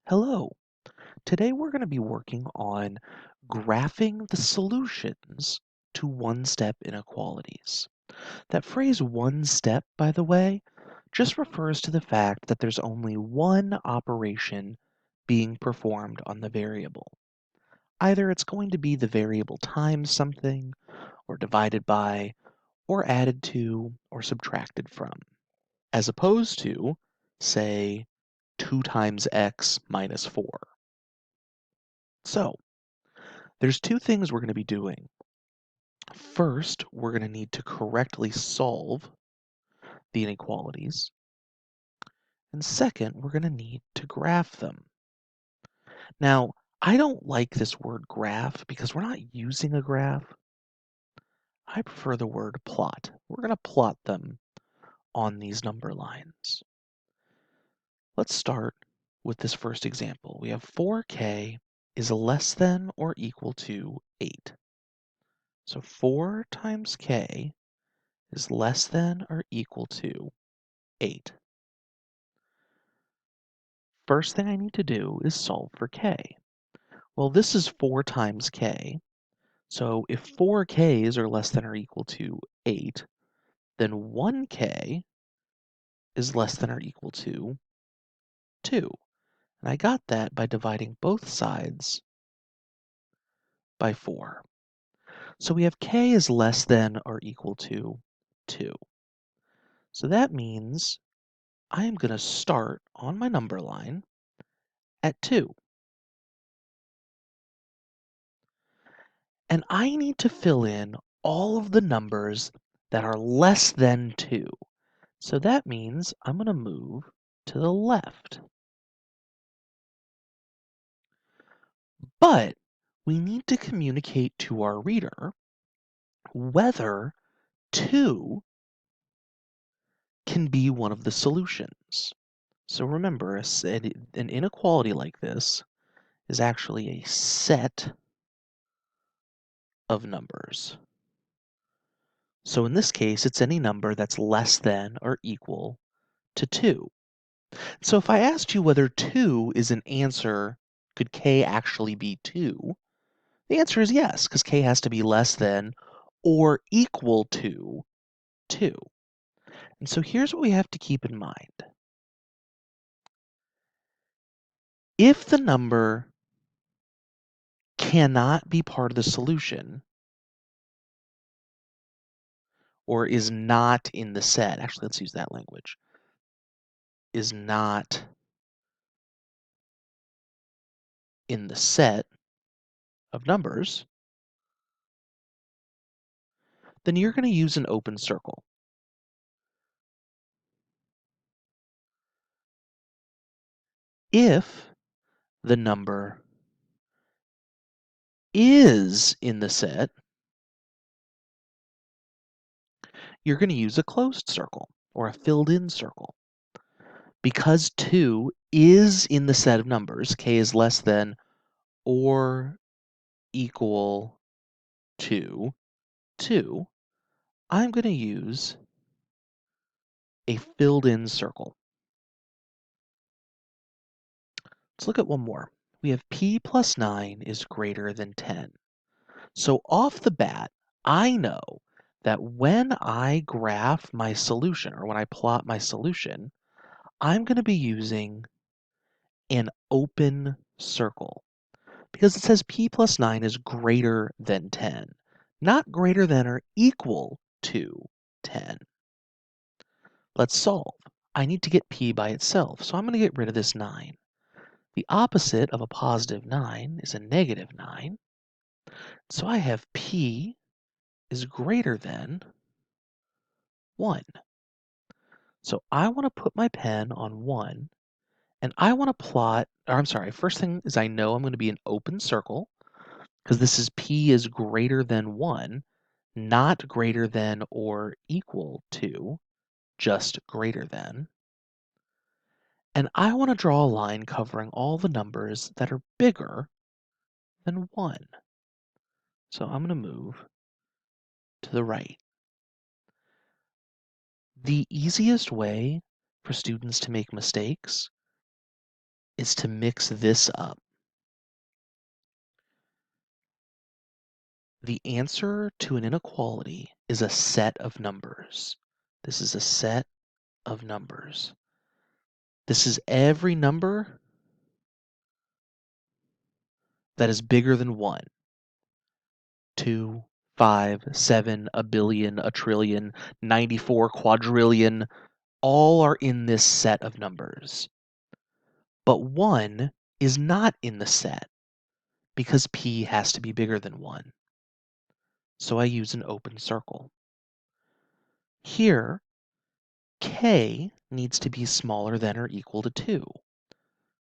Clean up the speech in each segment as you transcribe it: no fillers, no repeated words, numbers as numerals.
Hello. Today we're going to be working on graphing the solutions to one-step inequalities. That phrase one step, by the way, just refers to the fact that there's only one operation being performed on the variable. Either it's going to be the variable times something, or divided by, or added to, or subtracted from, as opposed to, say, 2 times x minus 4. So, there's two things we're going to be doing. First, we're going to need to correctly solve the inequalities. And second, we're going to need to graph them. Now, I don't like this word graph because we're not using a graph. I prefer the word plot. We're going to plot them on these number lines. Let's start with this first example. We have 4k is less than or equal to 8. So 4 times k is less than or equal to 8. First thing I need to do is solve for k. Well, this is 4 times k, so if 4 k's are less than or equal to 8, then 1k is less than or equal to 2. And I got that by dividing both sides by 4. So we have k is less than or equal to 2. So that means I am going to start on my number line at 2. And I need to fill in all of the numbers that are less than 2. So that means I'm going to move to the left. But we need to communicate to our reader whether 2 can be one of the solutions. So remember, an inequality like this is actually a set of numbers. So in this case, it's any number that's less than or equal to 2. So if I asked you whether 2 is an answer, could k actually be 2? The answer is yes, because k has to be less than or equal to 2. And so here's what we have to keep in mind. If the number cannot be part of the solution, or is not in the set, actually let's use that language, is not in the set of numbers, then you're going to use an open circle. If the number is in the set, you're going to use a closed circle or a filled in circle. Because 2 is in the set of numbers, k is less than or equal to 2, I'm going to use a filled in circle. Let's look at one more. We have p plus 9 is greater than 10. So off the bat, I know that when I graph my solution, or when I plot my solution, I'm going to be using an open circle because it says p plus 9 is greater than 10, not greater than or equal to 10. Let's solve. I need to get p by itself, so I'm going to get rid of this 9. The opposite of a positive 9 is a negative 9. So I have p is greater than 1. So I want to put my pen on 1, and I want to plot, or I'm sorry, first thing is I know I'm going to be an open circle, because this is p is greater than 1, not greater than or equal to, just greater than. And I want to draw a line covering all the numbers that are bigger than 1. So I'm going to move to the right. The easiest way for students to make mistakes is to mix this up. The answer to an inequality is a set of numbers. This is a set of numbers. This is every number that is bigger than 1. 2, 5, 7, a billion, a trillion, 94 quadrillion, all are in this set of numbers. But 1 is not in the set because p has to be bigger than 1. So I use an open circle. Here, k needs to be smaller than or equal to 2.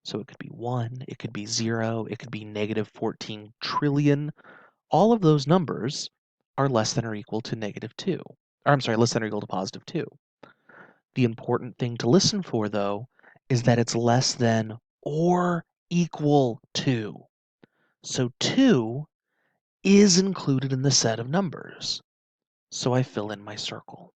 So it could be 1, it could be 0, it could be negative 14 trillion. All of those numbers are less than or equal to negative 2. Or I'm sorry, less than or equal to positive 2. The important thing to listen for, though, is that it's less than or equal to. So 2 is included in the set of numbers. So I fill in my circle.